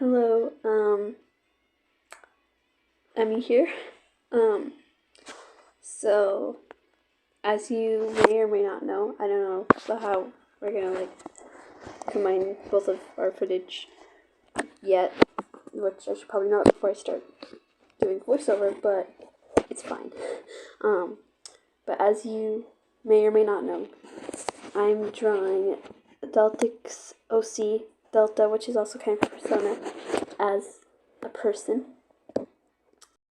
Hello, Emmy here. Um, so, as you may or may not know, I don't know how we're gonna combine both of our footage yet, which I should probably know before I start doing voiceover, but it's fine. Um, but as you may or may not know, I'm drawing Deltix OC Delta, which is also kind of a persona, as a person.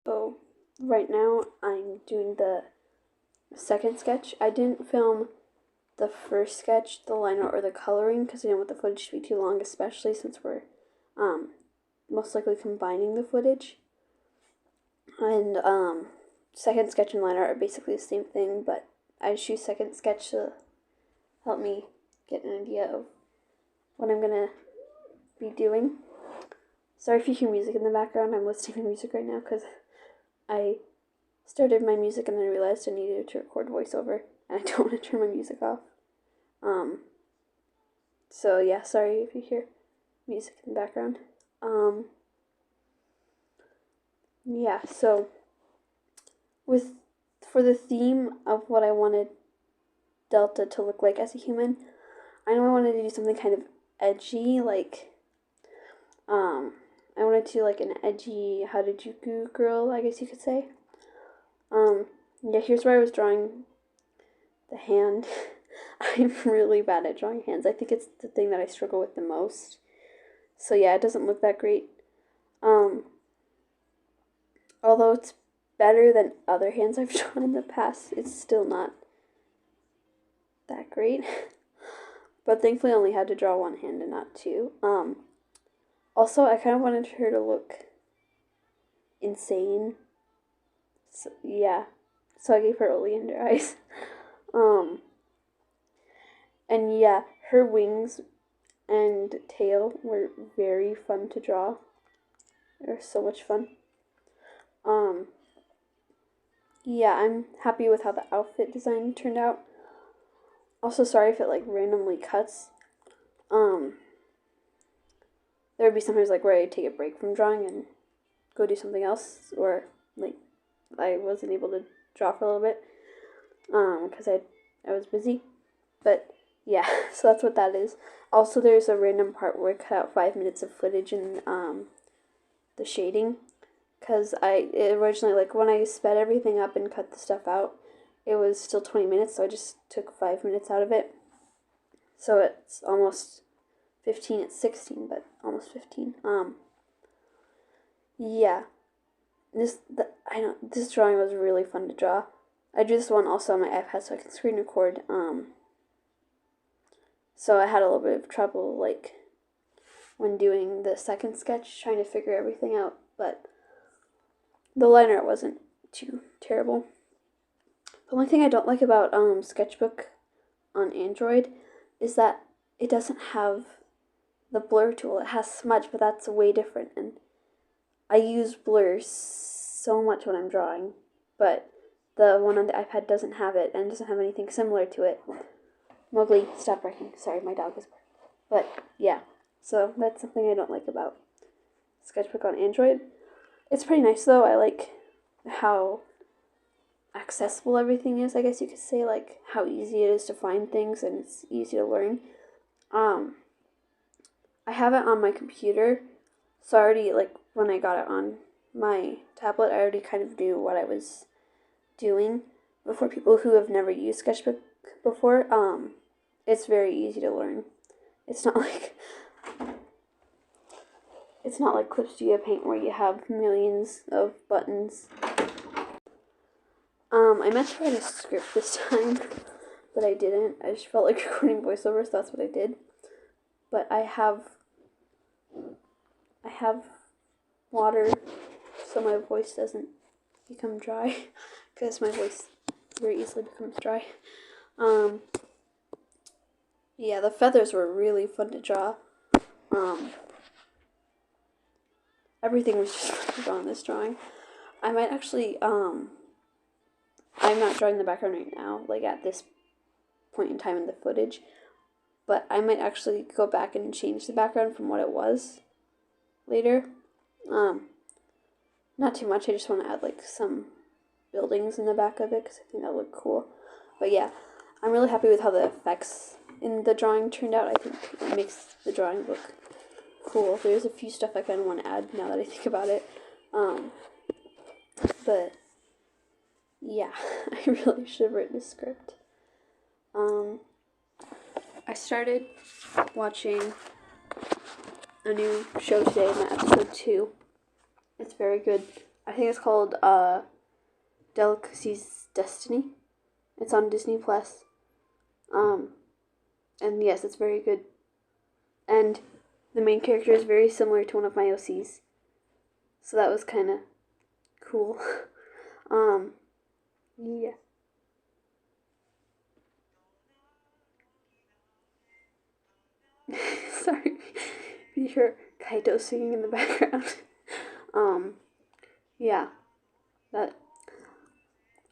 So right now I'm doing the second sketch. I didn't film the first sketch, the line art or the coloring, because I didn't want the footage to be too long, especially since we're most likely combining the footage. And second sketch and line art are basically the same thing, but I choose second sketch to help me get an idea of what I'm gonna be doing. Sorry if you hear music in the background. I'm listening to music right now because I started my music and then realized I needed to record voiceover, and I don't want to turn my music off. So yeah, sorry if you hear music in the background. Yeah, so for the theme of what I wanted Delta to look like as a human, I know I wanted to do something kind of edgy, I wanted to like an edgy Harajuku girl, I guess you could say. Yeah, here's where I was drawing the hand. I'm really bad at drawing hands. I think it's the thing that I struggle with the most. So yeah, it doesn't look that great. Although it's better than other hands I've drawn in the past, it's still not that great. But thankfully I only had to draw one hand and not two. Also, I kind of wanted her to look insane. So, yeah. So I gave her oleander eyes. And yeah, her wings and tail were very fun to draw. They were so much fun. Yeah, I'm happy with how the outfit design turned out. Also, sorry if it randomly cuts. There would be sometimes where I take a break from drawing and go do something else, or I wasn't able to draw for a little bit because I was busy. But yeah, so that's what that is. Also, there's a random part where I cut out 5 minutes of footage in the shading, because originally, when I sped everything up and cut the stuff out, it was still 20 minutes, so I just took 5 minutes out of it. So it's almost 15. It's 16, but almost 15. Yeah. This drawing was really fun to draw. I drew this one also on my iPad so I can screen record. So I had a little bit of trouble when doing the second sketch, trying to figure everything out, but the line art wasn't too terrible. The only thing I don't like about Sketchbook on Android is that it doesn't have the blur tool. It has smudge, but that's way different, and I use blur so much when I'm drawing, but the one on the iPad doesn't have it and doesn't have anything similar to it. Mowgli, stop barking. Sorry, my dog is barking. But yeah, so that's something I don't like about Sketchbook on Android. It's pretty nice though. I like how accessible everything is, I guess you could say, how easy it is to find things and it's easy to learn. I have it on my computer, so I already, when I got it on my tablet, I already kind of knew what I was doing. But for people who have never used Sketchbook before, it's very easy to learn. It's not like Clip Studio Paint where you have millions of buttons. I meant to write a script this time, but I didn't. I just felt like recording voiceover, so that's what I did. But I have water so my voice doesn't become dry, because my voice very easily becomes dry. Yeah, the feathers were really fun to draw. Everything was just fun to draw in this drawing. I might actually, I'm not drawing the background right now, at this point in time in the footage, but I might actually go back and change the background from what it was. later. Not too much. I just want to add like some buildings in the back of it because I think that look cool. But yeah, I'm really happy with how the effects in the drawing turned out. I think it makes the drawing look cool. There's a few stuff I kind of want to add now that I think about it. But yeah, I really should have written a script. I started watching a new show today, I'm at episode 2. It's very good. I think it's called Delicacy's Destiny. It's on Disney Plus. And yes, it's very good. And the main character is very similar to one of my OCs. So that was kind of cool. Yeah. Sorry. You hear Kaito singing in the background. Yeah. That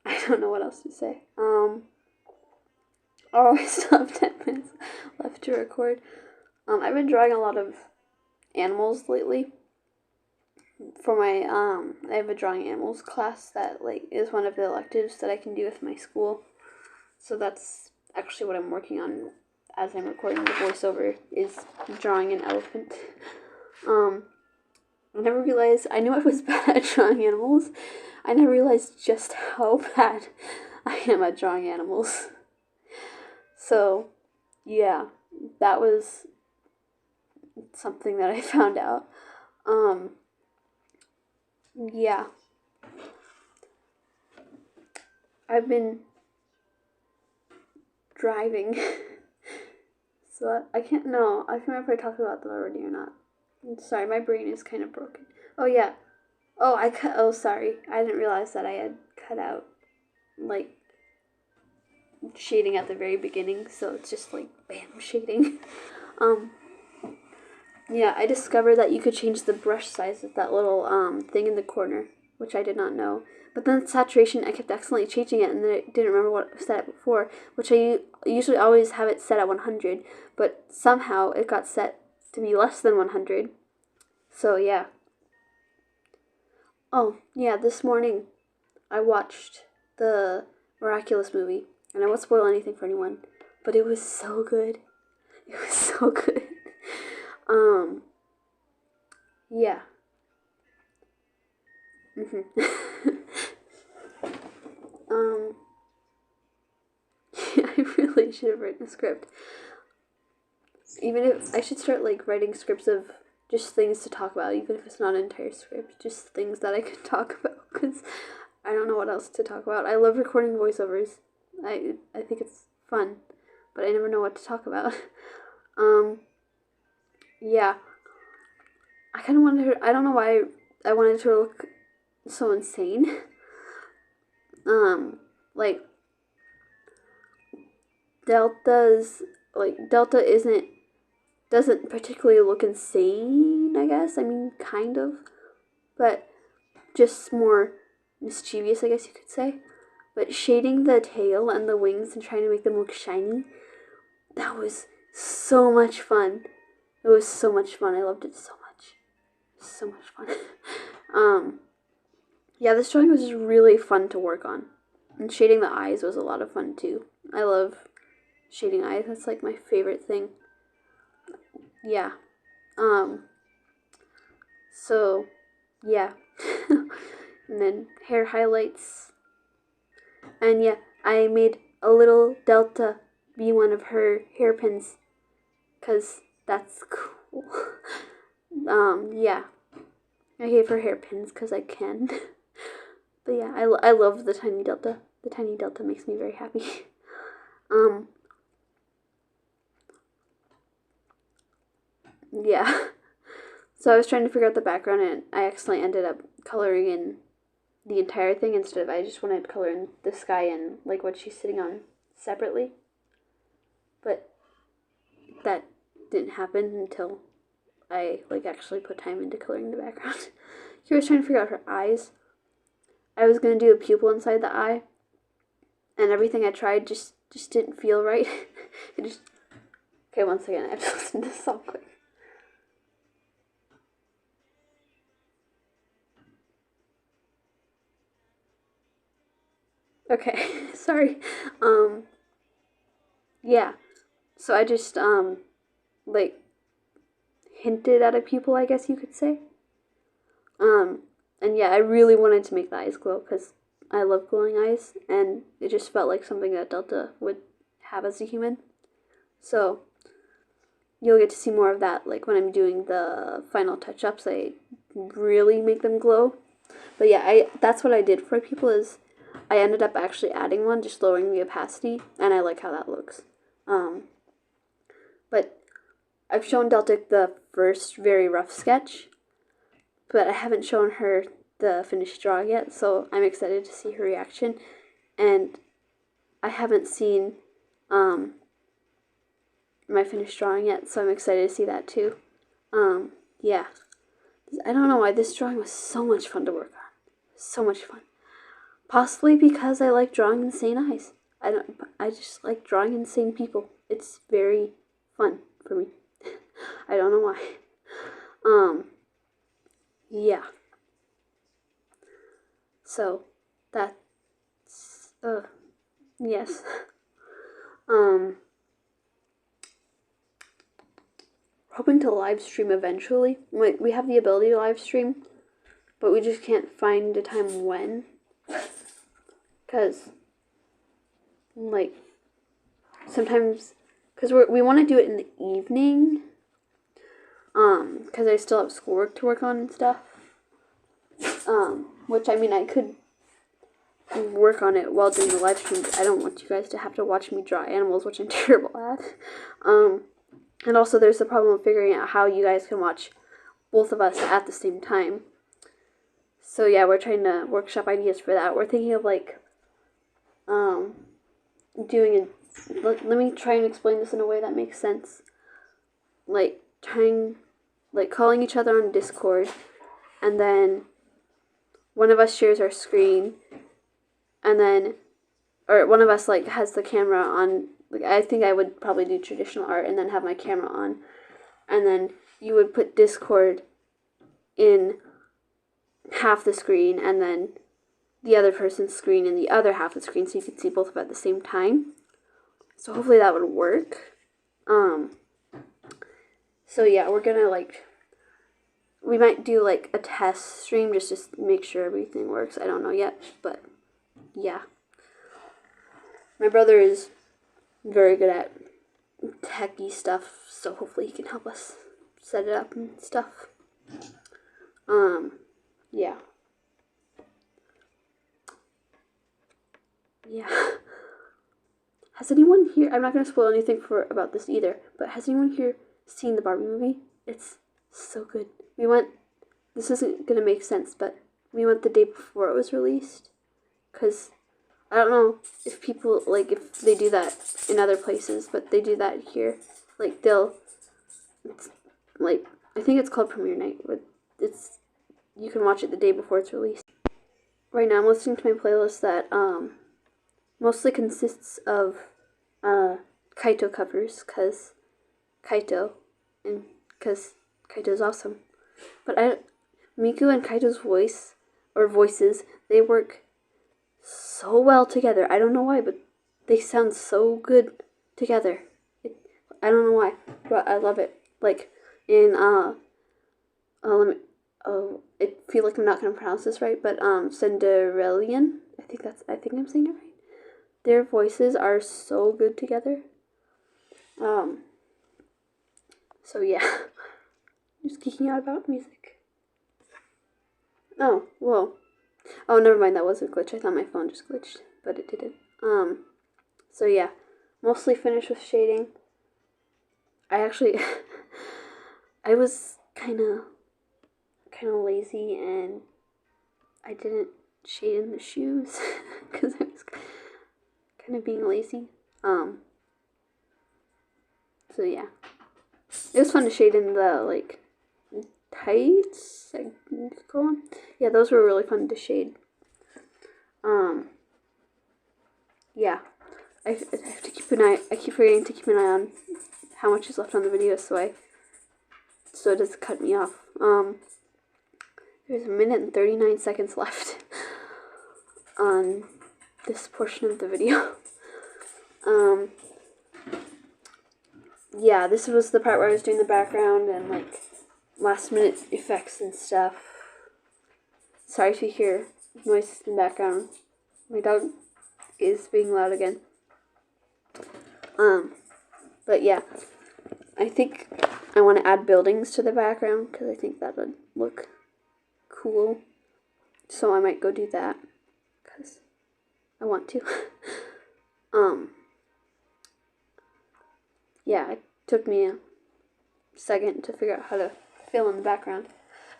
I don't know what else to say. Oh, I still have 10 minutes left to record. I've been drawing a lot of animals lately. For my I have a drawing animals class that like is one of the electives that I can do with my school. So that's actually what I'm working on as I'm recording the voiceover, is drawing an elephant. I never realized, I knew I was bad at drawing animals. I never realized just how bad I am at drawing animals. So, yeah, that was something that I found out. Yeah. I've been driving. So I can't know. I can't remember if I talked about that already or not. I'm sorry, my brain is kind of broken. Oh yeah. Oh sorry. I didn't realize that I had cut out like shading at the very beginning, so it's just like bam shading. Yeah, I discovered that you could change the brush size of that little thing in the corner, which I did not know. But then saturation, I kept accidentally changing it, and then I didn't remember what I set it before, which I usually always have it set at 100, but somehow it got set to be less than 100. So yeah. Oh, yeah, this morning I watched the Miraculous movie, and I won't spoil anything for anyone, but it was so good. It was so good. Yeah. um, I really should have written a script. Even if I should start like writing scripts of just things to talk about, even if it's not an entire script, just things that I could talk about, because I don't know what else to talk about. I love recording voiceovers. I think it's fun, but I never know what to talk about. Yeah. I kind of wanted her, I don't know why I wanted her to look so insane. Like Delta doesn't particularly look insane, I guess. I mean, kind of, but just more mischievous, I guess you could say. But shading the tail and the wings and trying to make them look shiny, that was so much fun. It was so much fun. I loved it so much. So much fun. Yeah, this drawing was just really fun to work on. And shading the eyes was a lot of fun too. I love shading eyes. That's like my favorite thing. Yeah. So, yeah. And then hair highlights. And yeah, I made a little Delta be one of her hairpins, because that's cool. Yeah. I gave her hairpins because I can. But yeah, I love the tiny Delta. The tiny Delta makes me very happy. Yeah. So I was trying to figure out the background, and I accidentally ended up coloring in the entire thing instead of, I just wanted to color in the sky and like what she's sitting on separately. But that didn't happen until I like actually put time into coloring the background. Here I was trying to figure out her eyes. I was gonna do a pupil inside the eye, and everything I tried just didn't feel right. It just okay. One second, I have to listen to this song quick. Okay, sorry. Yeah. So I just, like, hinted at a pupil, I guess you could say. And yeah, I really wanted to make the eyes glow because I love glowing eyes, and it just felt like something that Delta would have as a human. So you'll get to see more of that, like when I'm doing the final touch-ups. I really make them glow. But yeah, that's what I did for people is I ended up actually adding one, just lowering the opacity, and I like how that looks. But I've shown Delta the first very rough sketch, but I haven't shown her the finished drawing yet, so I'm excited to see her reaction. And I haven't seen my finished drawing yet, so I'm excited to see that too. Yeah. I don't know why this drawing was so much fun to work on. So much fun. Possibly because I like drawing insane eyes. I just like drawing insane people. It's very fun for me. I don't know why. Yeah. So that's yes. Hoping to live stream eventually. We have the ability to live stream, but we just can't find a time when. Because, like, sometimes, because we want to do it in the evening, because I still have schoolwork to work on and stuff. Which, I mean, I could work on it while doing the live stream, but I don't want you guys to have to watch me draw animals, which I'm terrible at. And also there's the problem of figuring out how you guys can watch both of us at the same time. So yeah, we're trying to workshop ideas for that. We're thinking of like doing a, let me try and explain this in a way that makes sense. Like calling each other on Discord, and then one of us shares our screen, and then, or one of us like has the camera on. Like, I think I would probably do traditional art and then have my camera on. And then you would put Discord in half the screen and then the other person's screen in the other half of the screen so you could see both of them at the same time. So hopefully that would work. So yeah, we're gonna we might do like a test stream just to make sure everything works. I don't know yet, but yeah. My brother is very good at techie stuff, so hopefully he can help us set it up and stuff. Yeah. Yeah. Has anyone here, I'm not going to spoil anything about this either, but has anyone here seen the Barbie movie? It's so good. This isn't going to make sense, but we went the day before it was released, because I don't know if people, if they do that in other places, but they do that here. I think it's called Premiere Night, but you can watch it the day before it's released. Right now I'm listening to my playlist that, mostly consists of, Kaito covers, because Kaito's awesome. But Miku and Kaito's voices, they work so well together. I don't know why, but they sound so good together. I don't know why, but I love it. Like in I feel like I'm not gonna pronounce this right, but Cinderellian. I think I'm saying it right. Their voices are so good together. So yeah, just geeking out about music. Oh, well. Oh, never mind, that was a glitch. I thought my phone just glitched, but it didn't. So yeah, mostly finished with shading. I actually, I was kind of lazy, and I didn't shade in the shoes, because I was kind of being lazy. So yeah, it was fun to shade in the, tights, I call them. Yeah, those were really fun to shade. Yeah, I have to keep an eye. I keep forgetting to keep an eye on how much is left on the video, so it doesn't cut me off. There's 1 minute and 39 seconds left on this portion of the video. Yeah, this was the part where I was doing the background and like last minute effects and stuff. Sorry if you hear noises in the background. My dog is being loud again. But yeah, I think I want to add buildings to the background because I think that would look cool. So I might go do that because I want to. Yeah, it took me a second to figure out how to fill in the background.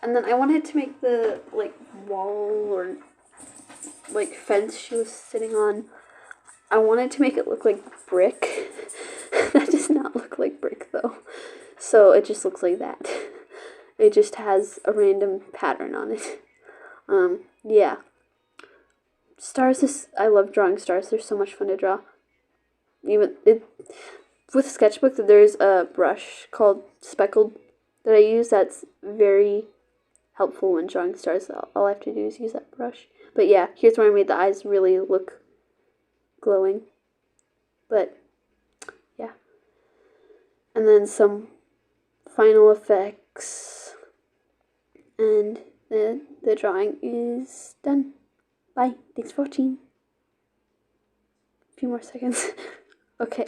And then I wanted to make the like wall or like fence she was sitting on. I wanted to make it look like brick. That does not look like brick though. So it just looks like that. It just has a random pattern on it. Yeah. Stars I love drawing stars. They're so much fun to draw. With sketchbook, there's a brush called Speckled that I use that's very helpful when drawing stars. All I have to do is use that brush. But yeah, here's where I made the eyes really look glowing. But yeah. And then some final effects. And then the drawing is done. Bye. Thanks for watching. A few more seconds. Okay.